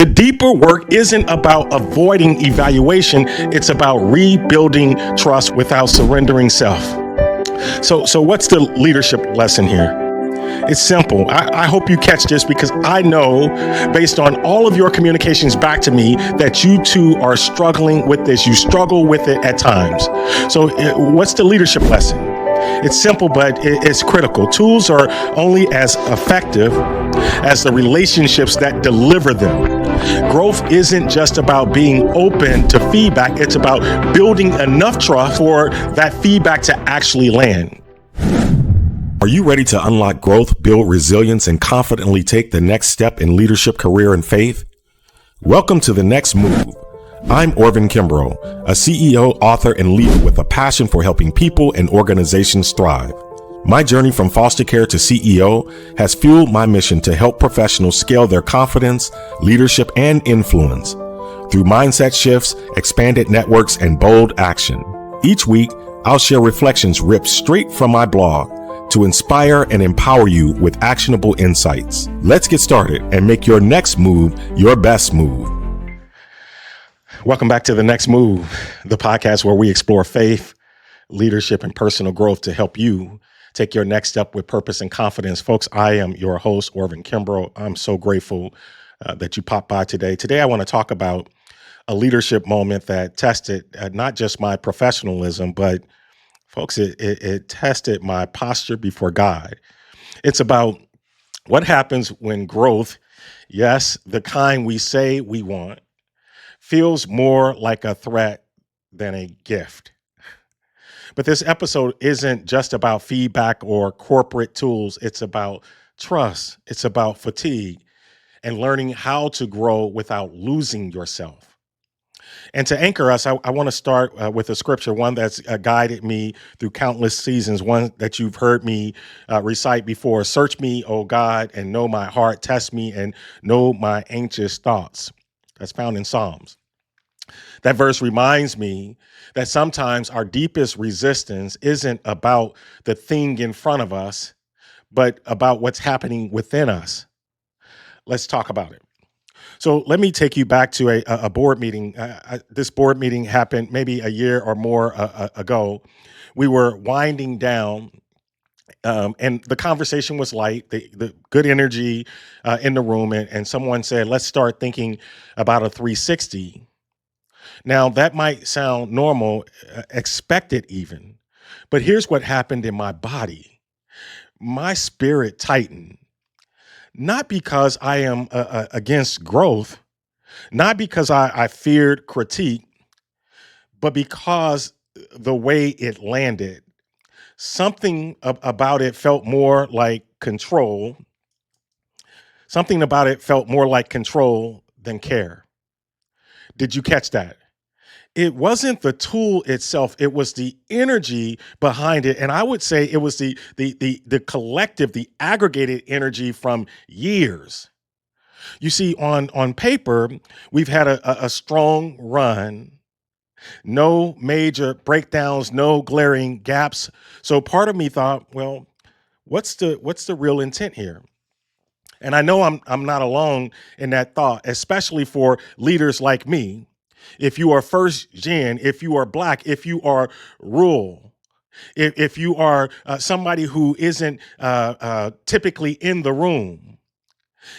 The deeper work isn't about avoiding evaluation, it's about rebuilding trust without surrendering self. So what's the leadership lesson here? It's simple. I hope you catch this because I know, based on all of your communications back to me, that you too are struggling with this. You struggle with it at times. So what's the leadership lesson? It's simple, but it's critical. Tools are only as effective as the relationships that deliver them. Growth isn't just about being open to feedback. It's about building enough trust for that feedback to actually land. Are you ready to unlock growth, build resilience, and confidently take the next step in leadership, career, and faith? Welcome to The Next Move. I'm Orvin Kimbrough, a CEO, author, and leader with a passion for helping people and organizations thrive. My journey from foster care to CEO has fueled my mission to help professionals scale their confidence, leadership, and influence through mindset shifts, expanded networks, and bold action. Each week, I'll share reflections ripped straight from my blog to inspire and empower you with actionable insights. Let's get started and make your next move your best move. Welcome back to The Next Move, the podcast where we explore faith, leadership, and personal growth to help you take your next step with purpose and confidence. Folks, I am your host, Orvin Kimbrough. I'm so grateful that you popped by today. Today, I want to talk about a leadership moment that tested not just my professionalism, but folks, it tested my posture before God. It's about what happens when growth, yes, the kind we say we want, feels more like a threat than a gift. But this episode isn't just about feedback or corporate tools. It's about trust. It's about fatigue and learning how to grow without losing yourself. And to anchor us, I want to start with a scripture, one that's guided me through countless seasons, one that you've heard me recite before. Search me, O God, and know my heart. Test me and know my anxious thoughts. That's found in Psalms. That verse reminds me that sometimes our deepest resistance isn't about the thing in front of us, but about what's happening within us. Let's talk about it. So let me take you back to a board meeting. This board meeting happened maybe a year or more ago. We were winding down, and the conversation was light, the good energy in the room, and someone said, let's start thinking about a 360. Now, that might sound normal, expected even, but here's what happened in my body. My spirit tightened. Not because I am against growth, not because I feared critique, but because the way it landed. Something about it felt more like control. Something about it felt more like control than care. Did you catch that? It wasn't the tool itself, it was the energy behind it. And I would say it was the collective, the aggregated energy from years. You see, on paper, we've had a strong run, no major breakdowns, no glaring gaps. So part of me thought, well, what's the real intent here? And I know I'm not alone in that thought, especially for leaders like me. If you are first gen, if you are Black, if you are rural, if you are somebody who isn't typically in the room,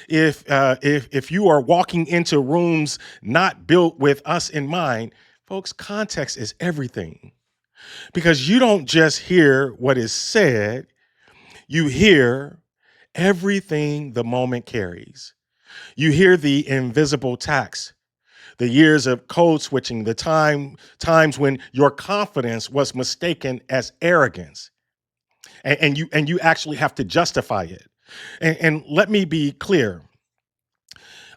if you are walking into rooms not built with us in mind, folks, context is everything. Because you don't just hear what is said, you hear everything the moment carries. You hear the invisible tax, the years of code switching, the times when your confidence was mistaken as arrogance, and you actually have to justify it. And let me be clear,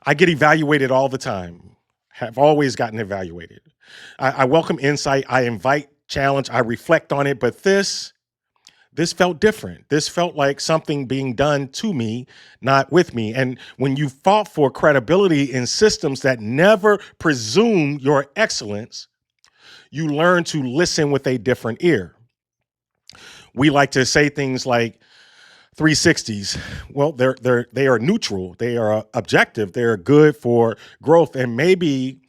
I get evaluated all the time, have always gotten evaluated. I welcome insight, I invite challenge, I reflect on it, but this felt different. This felt like something being done to me, not with me. And when you fought for credibility in systems that never presume your excellence, you learn to listen with a different ear. We like to say things like, 360s, well, they are neutral, they are objective, they are good for growth, and maybe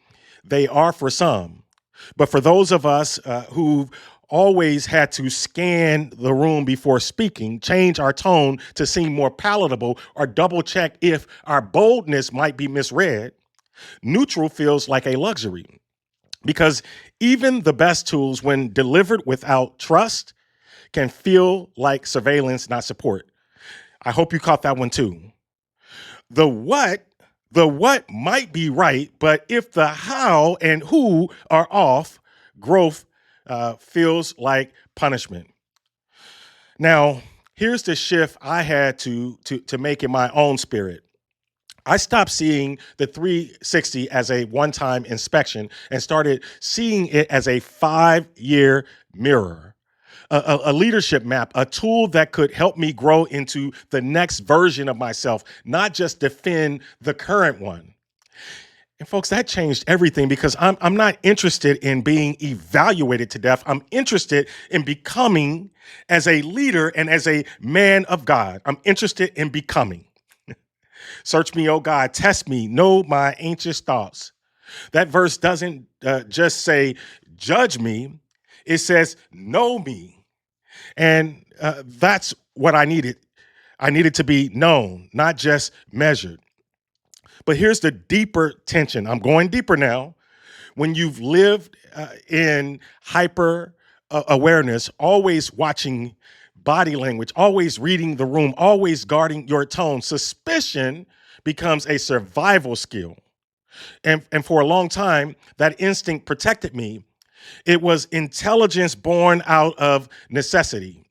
they are for some. But for those of us who've always had to scan the room before speaking, change our tone to seem more palatable, or double check if our boldness might be misread, neutral feels like a luxury. Because even the best tools, when delivered without trust, can feel like surveillance, not support. I hope you caught that one too. The what, the what might be right, but if the how and who are off, growth feels like punishment. Now, here's the shift I had to make in my own spirit. I stopped seeing the 360 as a one-time inspection and started seeing it as a 5-year mirror, a leadership map, a tool that could help me grow into the next version of myself, not just defend the current one. And folks, that changed everything because I'm not interested in being evaluated to death. I'm interested in becoming as a leader and as a man of God. I'm interested in becoming. Search me, oh God, test me, know my anxious thoughts. That verse doesn't just say, judge me. It says, know me. And that's what I needed. I needed to be known, not just measured. But here's the deeper tension. I'm going deeper now. When you've lived in hyper awareness, always watching body language, always reading the room, always guarding your tone, suspicion becomes a survival skill. And for a long time, that instinct protected me. It was intelligence born out of necessity.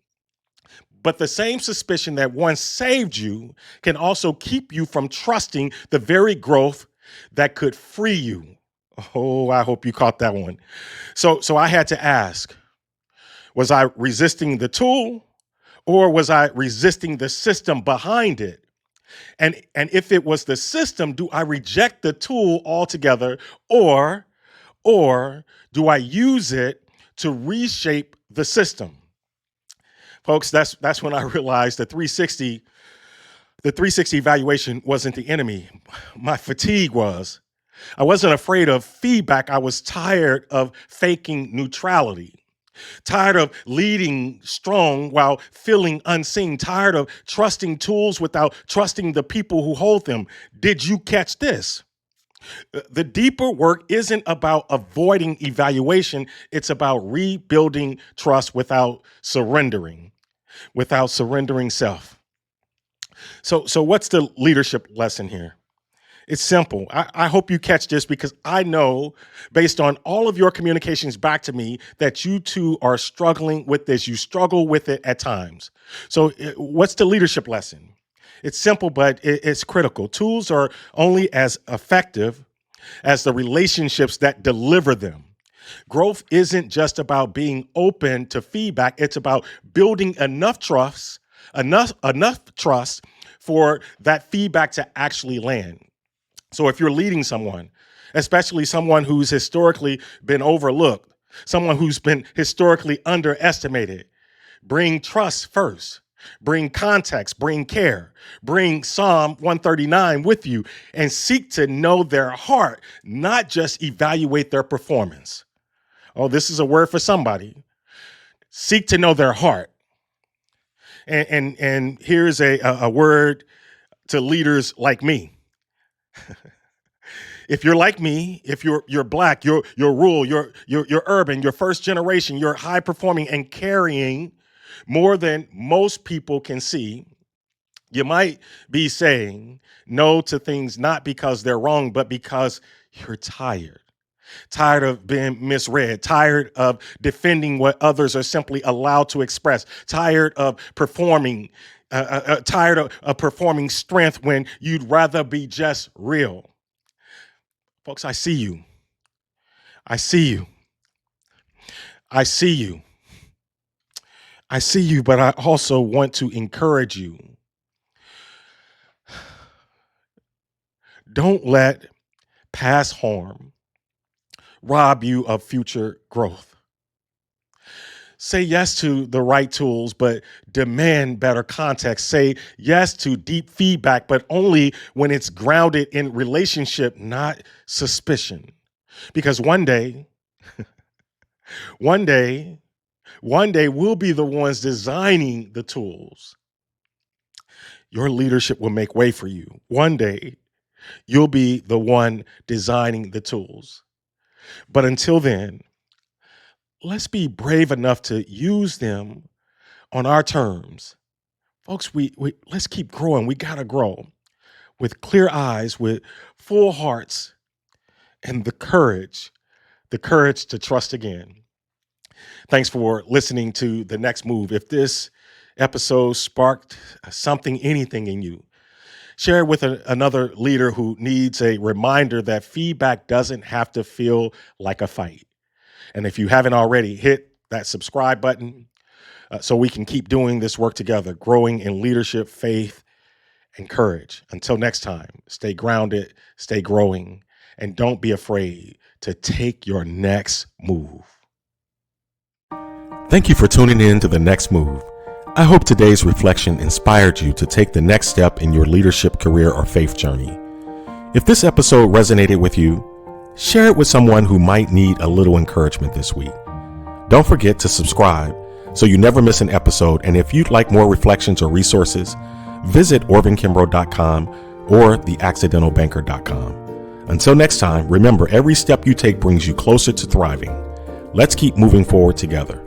But the same suspicion that once saved you can also keep you from trusting the very growth that could free you. Oh, I hope you caught that one. So I had to ask, was I resisting the tool or was I resisting the system behind it? And if it was the system, do I reject the tool altogether or do I use it to reshape the system? Folks, that's when I realized the 360 evaluation wasn't the enemy. My fatigue was. I wasn't afraid of feedback. I was tired of faking neutrality, tired of leading strong while feeling unseen, tired of trusting tools without trusting the people who hold them. Did you catch this? The deeper work isn't about avoiding evaluation. It's about rebuilding trust without surrendering self. So what's the leadership lesson here? It's simple. I hope you catch this because I know, based on all of your communications back to me, that you too are struggling with this. You struggle with it at times. So what's the leadership lesson? It's simple, but it's critical. Tools are only as effective as the relationships that deliver them. Growth isn't just about being open to feedback. It's about building enough trust for that feedback to actually land. So if you're leading someone, especially someone who's historically been overlooked, someone who's been historically underestimated, bring trust first. Bring context, bring care, bring Psalm 139 with you, and seek to know their heart, not just evaluate their performance. Oh, this is a word for somebody. Seek to know their heart. And here's a word to leaders like me. If you're like me, if you're black, you're rural, you're urban, you're first generation, you're high performing and carrying more than most people can see, you might be saying no to things not because they're wrong, but because you're tired. Tired of being misread, tired of defending what others are simply allowed to express, tired of performing, tired of performing strength when you'd rather be just real. Folks, I see you. I see you. I see you. I see you, but I also want to encourage you. Don't let past harm rob you of future growth. Say yes to the right tools, but demand better context. Say yes to deep feedback, but only when it's grounded in relationship, not suspicion. Because one day, we'll be the ones designing the tools. Your leadership will make way for you. One day, you'll be the one designing the tools. But until then, let's be brave enough to use them on our terms. Folks, we let's keep growing. We got to grow with clear eyes, with full hearts, and the courage to trust again. Thanks for listening to The Next Move. If this episode sparked something, anything in you, share it with another leader who needs a reminder that feedback doesn't have to feel like a fight. And if you haven't already, hit that subscribe button so we can keep doing this work together, growing in leadership, faith, and courage. Until next time, stay grounded, stay growing, and don't be afraid to take your next move. Thank you for tuning in to The Next Move. I hope today's reflection inspired you to take the next step in your leadership, career, or faith journey. If this episode resonated with you, share it with someone who might need a little encouragement this week. Don't forget to subscribe so you never miss an episode. And if you'd like more reflections or resources, visit orvinkimbrough.com or theaccidentalbanker.com. Until next time, remember, every step you take brings you closer to thriving. Let's keep moving forward together.